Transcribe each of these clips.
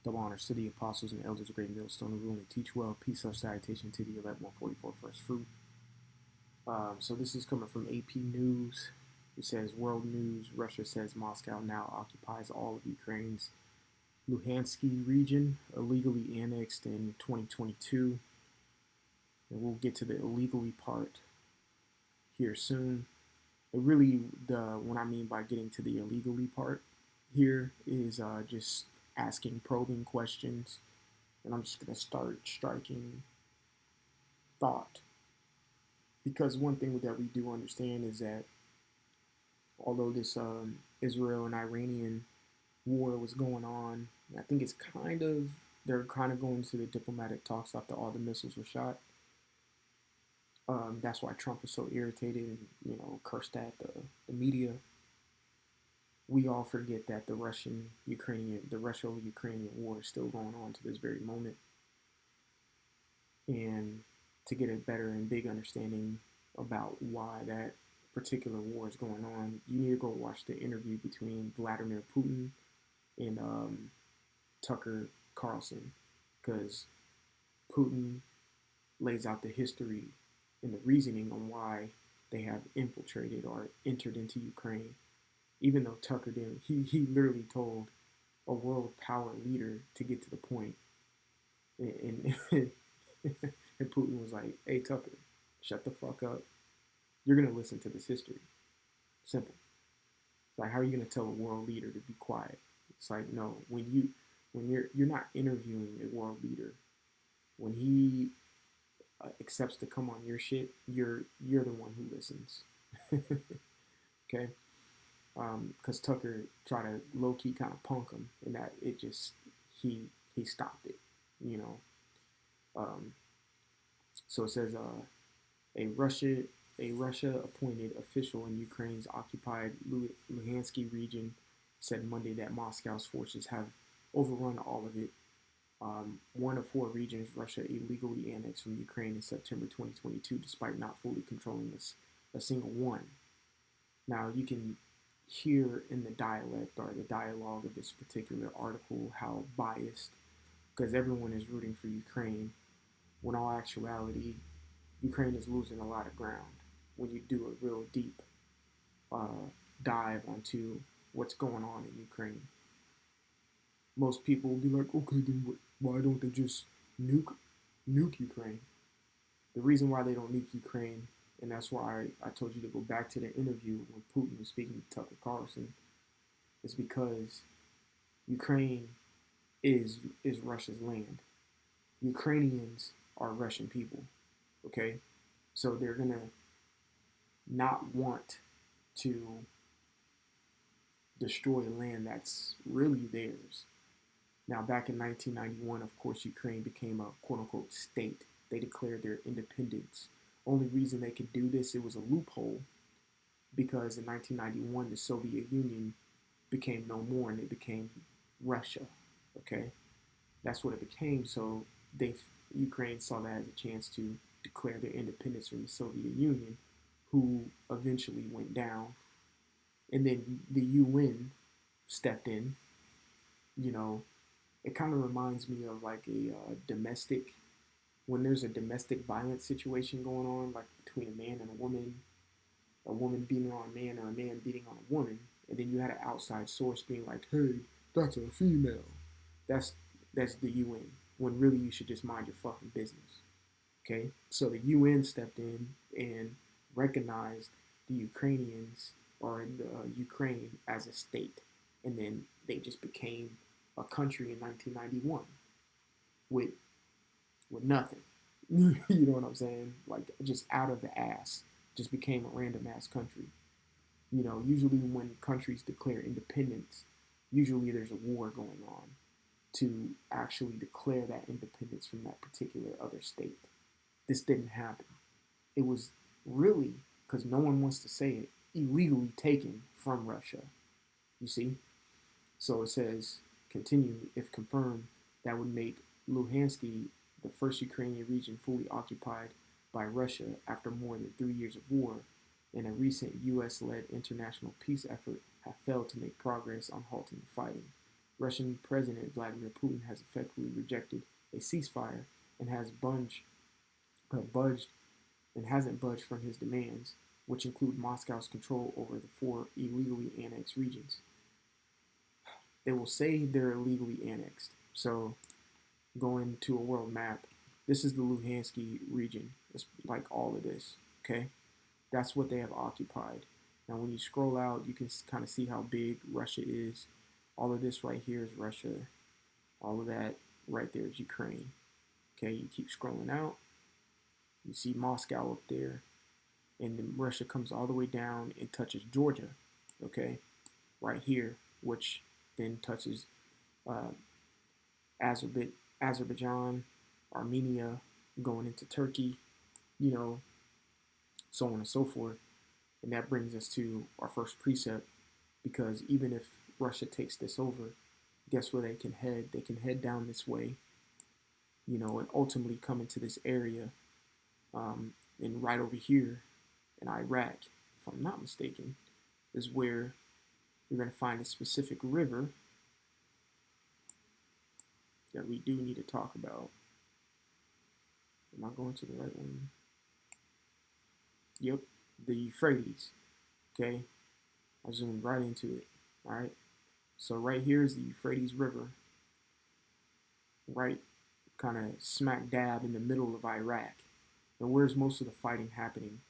Double honor to the apostles and elders of great millstone who rule and teach well. Peace of salutation to the elect 144 first fruit. So this is coming from AP News. It says World News. Russia says Moscow now occupies all of Ukraine's Luhansk region, illegally annexed in 2022. And we'll get to the illegally part here soon. What I mean by getting to the illegally part here is just asking probing questions, and I'm just gonna start striking thought, because one thing that we do understand is that although this Israel and Iranian war was going on, I think they're kind of going to the diplomatic talks after all the missiles were shot. That's why Trump was so irritated and cursed at the media. We all forget that the Russia-Ukrainian war is still going on to this very moment. And to get a better and big understanding about why that particular war is going on, you need to go watch the interview between Vladimir Putin and Tucker Carlson, because Putin lays out the history and the reasoning on why they have infiltrated or entered into Ukraine. Even though Tucker didn't, he literally told a world power leader to get to the point. And and Putin was like, "Hey Tucker, shut the fuck up. You're gonna listen to this history. Simple. It's like, how are you gonna tell a world leader to be quiet? It's like, no, when you're not interviewing a world leader, when he accepts to come on your shit, you're the one who listens." Okay. Because Tucker tried to low key kind of punk him, and that it just he stopped it, you know. So it says a Russia appointed official in Ukraine's occupied Luhansk region said Monday that Moscow's forces have overrun all of it. One of four regions Russia illegally annexed from Ukraine in September 2022, despite not fully controlling a single one. Now you can hear in the dialect or the dialogue of this particular article how biased, because everyone is rooting for Ukraine, when all actuality, Ukraine is losing a lot of ground when you do a real deep dive onto what's going on in Ukraine. Most people will be like, okay, then why don't they just nuke Ukraine? The reason why they don't nuke Ukraine, and that's why I told you to go back to the interview when Putin was speaking to Tucker Carlson, is because Ukraine is Russia's land. Ukrainians are Russian people, okay? So they're gonna not want to destroy land that's really theirs. Now, back in 1991, of course, Ukraine became a quote-unquote state. They declared their independence. Only reason they could do this, it was a loophole, because in 1991, the Soviet Union became no more and it became Russia, okay? That's what it became, so Ukraine saw that as a chance to declare their independence from the Soviet Union, who eventually went down. And then the UN stepped in. It kind of reminds me of like domestic, when there's a domestic violence situation going on, like between a man and a woman beating on a man or a man beating on a woman, and then you had an outside source being like, hey, that's a female. That's the UN, when really you should just mind your fucking business. Okay? So the UN stepped in and recognized the Ukrainians or Ukraine as a state, and then they just became a country in 1991 with nothing. You know what I'm saying? Like, just out of the ass, just became a random ass country. Usually when countries declare independence, usually there's a war going on to actually declare that independence from that particular other state. This didn't happen. It was really, because no one wants to say it, illegally taken from Russia. You see? So it says, continue, if confirmed, that would make Luhansk the first Ukrainian region fully occupied by Russia after more than 3 years of war and a recent U.S.-led international peace effort have failed to make progress on halting the fighting. Russian President Vladimir Putin has effectively rejected a ceasefire and has budged and hasn't budged from his demands, which include Moscow's control over the 4 illegally annexed regions. They will say they're illegally annexed. So, going to a world map, this is the Luhansk region. It's like all of this, okay? That's what they have occupied. Now, when you scroll out, you can kind of see how big Russia is. All of this right here is Russia. All of that right there is Ukraine. Okay, you keep scrolling out. You see Moscow up there. And then Russia comes all the way down and touches Georgia. Okay, right here, which then touches Azerbaijan, Armenia, going into Turkey, so on and so forth. And that brings us to our first precept, because even if Russia takes this over, guess where they can head? They can head down this way, and ultimately come into this area, and right over here in Iraq, if I'm not mistaken, is where you're going to find a specific river that we do need to talk about. Am I going to the right one? Yep, the Euphrates. Okay, I zoomed right into it. All right, so right here is the Euphrates River, right kind of smack dab in the middle of Iraq. And where's most of the fighting happening?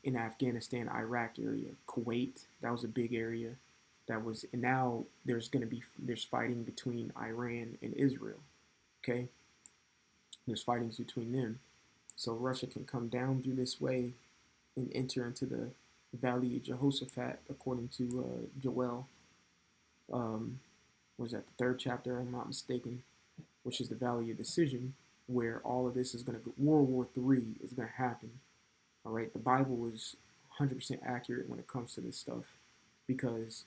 In Afghanistan, Iraq area, Kuwait, that was a big area. And now there's fighting between Iran and Israel. Okay, there's fightings between them. So Russia can come down through this way and enter into the Valley of Jehoshaphat, according to Joel. Was that the 3rd chapter? I'm not mistaken, which is the Valley of Decision, where all of this is going to go. World War III is going to happen. All right, the Bible is 100% accurate when it comes to this stuff, because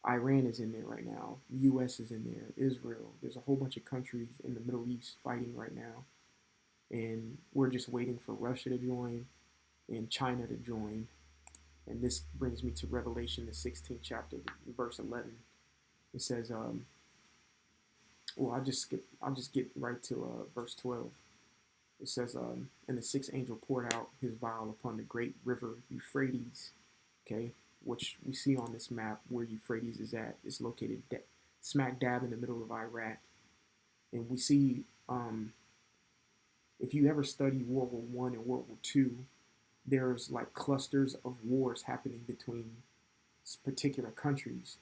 Iran is in there right now. The U.S. is in there. Israel. There's a whole bunch of countries in the Middle East fighting right now. And we're just waiting for Russia to join and China to join. And this brings me to Revelation, the 16th chapter, verse 11. It says, I'll just get right to verse 12. It says, and the 6th angel poured out his vial upon the great river Euphrates, okay, which we see on this map where Euphrates is at. It's located smack dab in the middle of Iraq. And we see, if you ever study World War I and World War II, there's like clusters of wars happening between particular countries,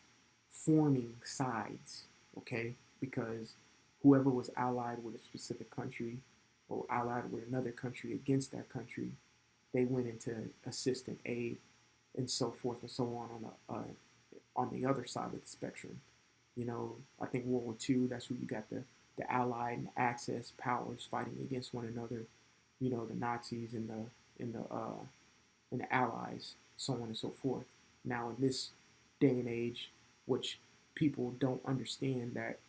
forming sides, okay, because whoever was allied with a specific country or allied with another country against that country, they went into assist and aid and so forth and so on the other side of the spectrum. I think World War II, that's where you got the Allied and Axis powers fighting against one another, the Nazis and the Allies, so on and so forth. Now in this day and age, which people don't understand that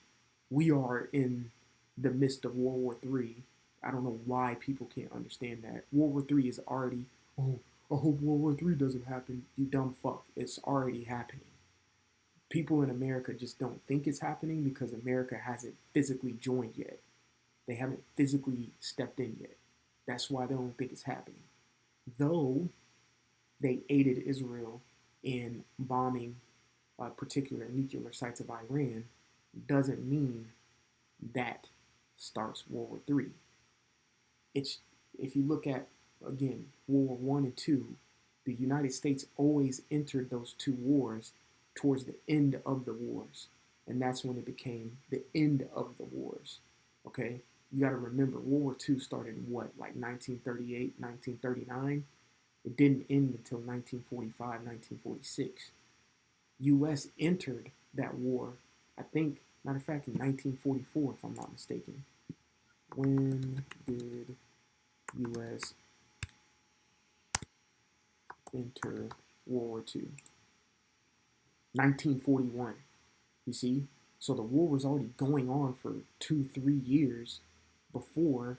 we are in the midst of World War III. I don't know why people can't understand that. World War III is already, I hope World War III doesn't happen. You dumb fuck. It's already happening. People in America just don't think it's happening because America hasn't physically joined yet. They haven't physically stepped in yet. That's why they don't think it's happening. Though they aided Israel in bombing particular nuclear sites of Iran, doesn't mean that starts World War III. If you look at, again, World War I and II, the United States always entered those two wars towards the end of the wars. And that's when it became the end of the wars. Okay? You got to remember, World War II started in what, like 1938, 1939? It didn't end until 1945, 1946. U.S. entered that war, I think, matter of fact, in 1944, if I'm not mistaken. When did U.S. enter World War II? 1941, you see? So the war was already going on for 2-3 years before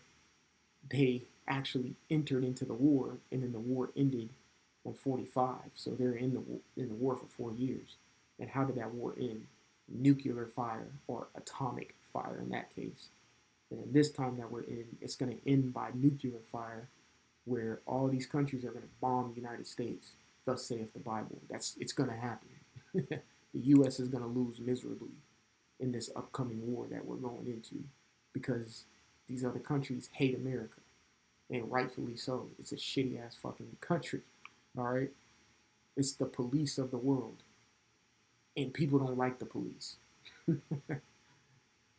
they actually entered into the war, and then the war ended in 45. So they're in the war for 4 years. And how did that war end? Nuclear fire, or atomic fire in that case. And this time that we're in, it's going to end by nuclear fire, where all these countries are going to bomb the United States. Thus saith the Bible. It's going to happen. The U.S. is going to lose miserably in this upcoming war that we're going into, because these other countries hate America, and rightfully so. It's a shitty ass fucking country. All right, it's the police of the world, and people don't like the police.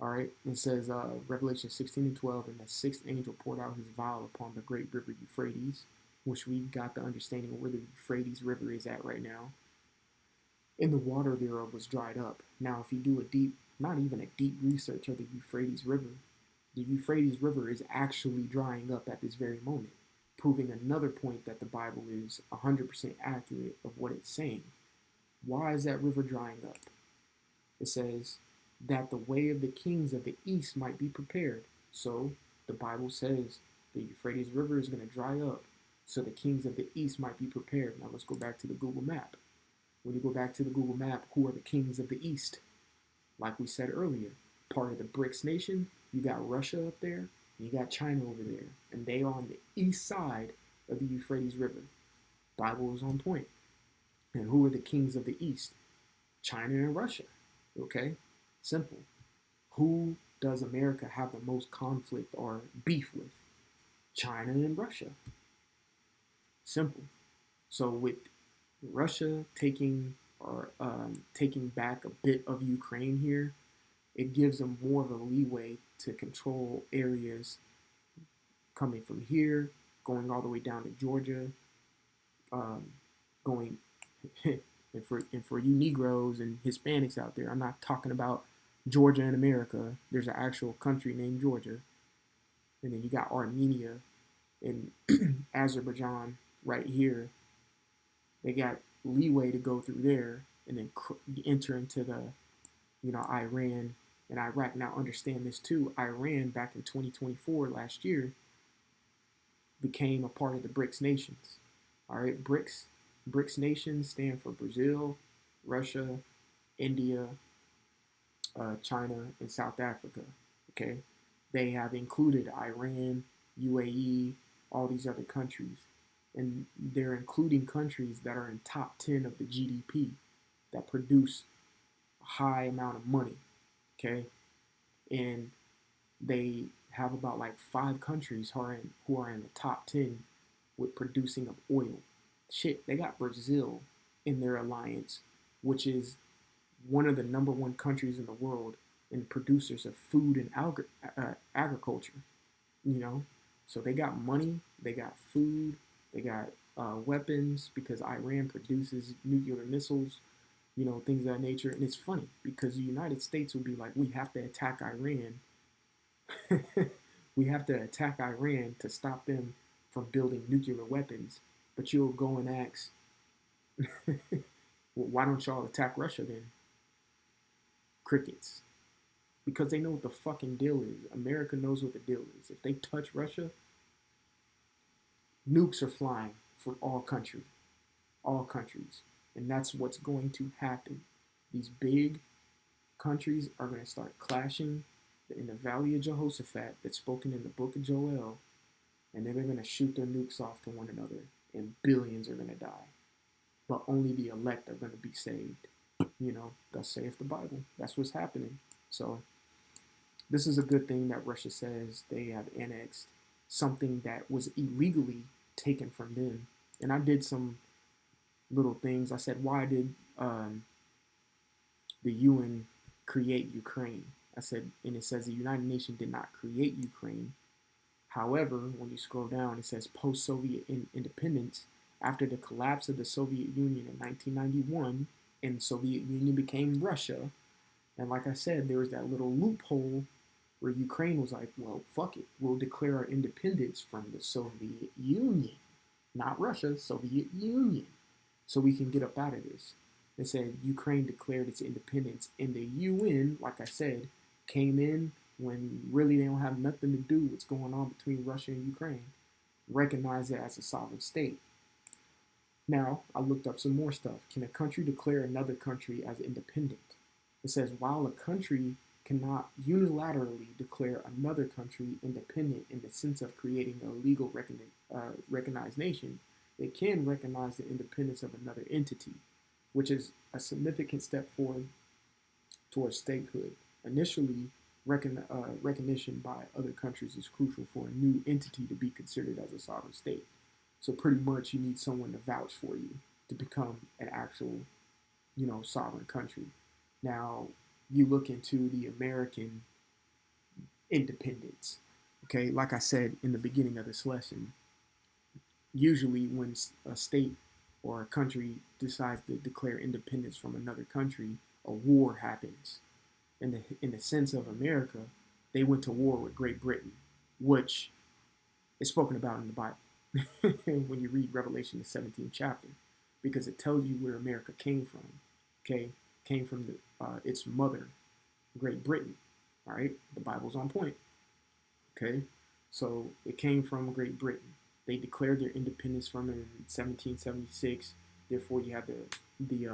All right, it says Revelation 16:12, and the sixth angel poured out his vial upon the great river Euphrates, which we got the understanding of where the Euphrates River is at right now. And the water thereof was dried up. Now, if you do a deep, not even a deep research of the Euphrates River is actually drying up at this very moment, proving another point that the Bible is 100% accurate of what it's saying. Why is that river drying up? It says that the way of the kings of the east might be prepared. So the Bible says the Euphrates River is going to dry up so the kings of the east might be prepared. Now let's go back to the Google map. When you go back to the Google map, who are the kings of the east? Like we said earlier, part of the BRICS nation, you got Russia up there, and you got China over there, and they are on the east side of the Euphrates River. Bible is on point. And who are the kings of the east? China and Russia. Okay? Simple. Who does America have the most conflict or beef with? China and Russia. Simple. So with Russia taking back a bit of Ukraine here, it gives them more of a leeway to control areas coming from here, going all the way down to Georgia, going and for you Negroes and Hispanics out there, I'm not talking about Georgia in America. There's an actual country named Georgia, and then you got Armenia and Azerbaijan right here. They got leeway to go through there and then enter into the, Iran and Iraq. Now understand this too. Iran back in 2024 last year became a part of the BRICS nations. All right, BRICS nations stand for Brazil, Russia, India, China, and South Africa. Okay, they have included Iran, UAE, all these other countries, and they're including countries that are in top 10 of the GDP that produce a high amount of money. Okay, and they have about like 5 countries who are in the top 10 with producing of oil. Shit, they got Brazil in their alliance, which is one of the #1 countries in the world in producers of food and agriculture. So they got money, they got food, they got weapons, because Iran produces nuclear missiles, things of that nature. And it's funny because the United States will be like, we have to attack Iran. We have to attack Iran to stop them from building nuclear weapons. But you'll go and ask, well, why don't y'all attack Russia then? Crickets. Because they know what the fucking deal is. America knows what the deal is. If they touch Russia, nukes are flying for all countries. And that's what's going to happen. These big countries are going to start clashing in the Valley of Jehoshaphat that's spoken in the book of Joel, and then they're going to shoot their nukes off to one another, and billions are going to die. But only the elect are going to be saved. Thus saith the Bible. That's what's happening. So this is a good thing that Russia says they have annexed something that was illegally taken from them. And I did some little things. I said, why did the UN create Ukraine? I said, and it says the United Nations did not create Ukraine. However, when you scroll down, it says post-Soviet independence, after the collapse of the Soviet Union in 1991, and the Soviet Union became Russia. And like I said, there was that little loophole where Ukraine was like, well, fuck it. We'll declare our independence from the Soviet Union. Not Russia, Soviet Union. So we can get up out of this. They said Ukraine declared its independence, and the UN, like I said, came in when really they don't have nothing to do with what's going on between Russia and Ukraine. Recognize it as a sovereign state. Now, I looked up some more stuff. Can a country declare another country as independent? It says while a country cannot unilaterally declare another country independent in the sense of creating a legal recognized nation, it can recognize the independence of another entity, which is a significant step forward towards statehood. Initially, recognition by other countries is crucial for a new entity to be considered as a sovereign state. So pretty much you need someone to vouch for you to become an actual, sovereign country. Now, you look into the American independence. Okay, like I said in the beginning of this lesson, usually when a state or a country decides to declare independence from another country, a war happens. In the sense of America, they went to war with Great Britain, which is spoken about in the Bible when you read Revelation, the 17th chapter, because it tells you where America came from. Okay, came from its mother, Great Britain. All right, the Bible's on point. Okay, so it came from Great Britain. They declared their independence from it in 1776. Therefore, you have the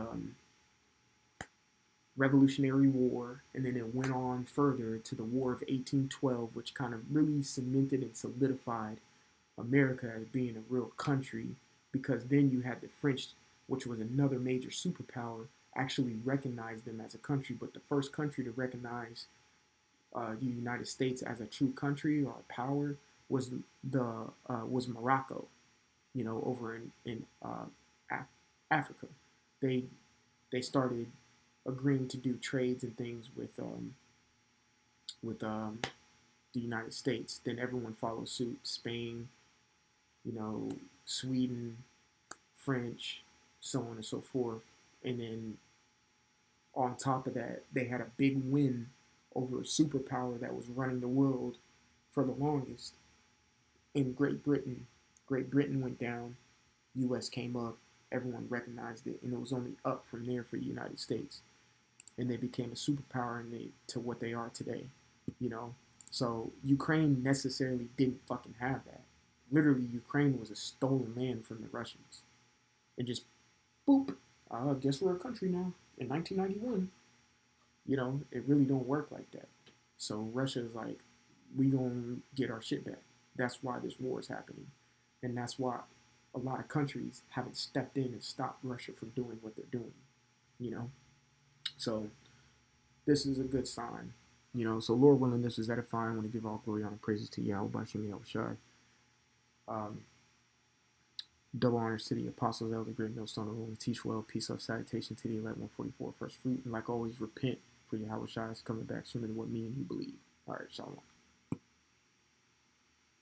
Revolutionary War, and then it went on further to the War of 1812, which kind of really cemented and solidified America as being a real country, because then you had the French, which was another major superpower, actually recognize them as a country. But the first country to recognize the United States as a true country or a power was was Morocco, over in Africa. They they started agreeing to do trades and things with the United States. Then everyone followed suit. Spain, Sweden, French, so on and so forth. And then on top of that, they had a big win over a superpower that was running the world for the longest in Great Britain. Great Britain went down, US came up, everyone recognized it, and it was only up from there for the United States. And they became a superpower to what they are today, you know. So Ukraine necessarily didn't fucking have that. Literally, Ukraine was a stolen land from the Russians. And just boop, guess we're a country now in 1991. It really don't work like that. So Russia is like, we gonna get our shit back. That's why this war is happening, and that's why a lot of countries haven't stepped in and stopped Russia from doing what they're doing. You know, so this is a good sign. So Lord willing, this is edifying. I want to give all glory, honor, praises to Yahweh, Bashem, Yahushai. Double honors to the apostles, elder, great millstone, only teach well, peace, love, salutation to the 1144 first fruit, and like always, repent for Yahushai is coming back sooner than what me and you believe. All right, shalom.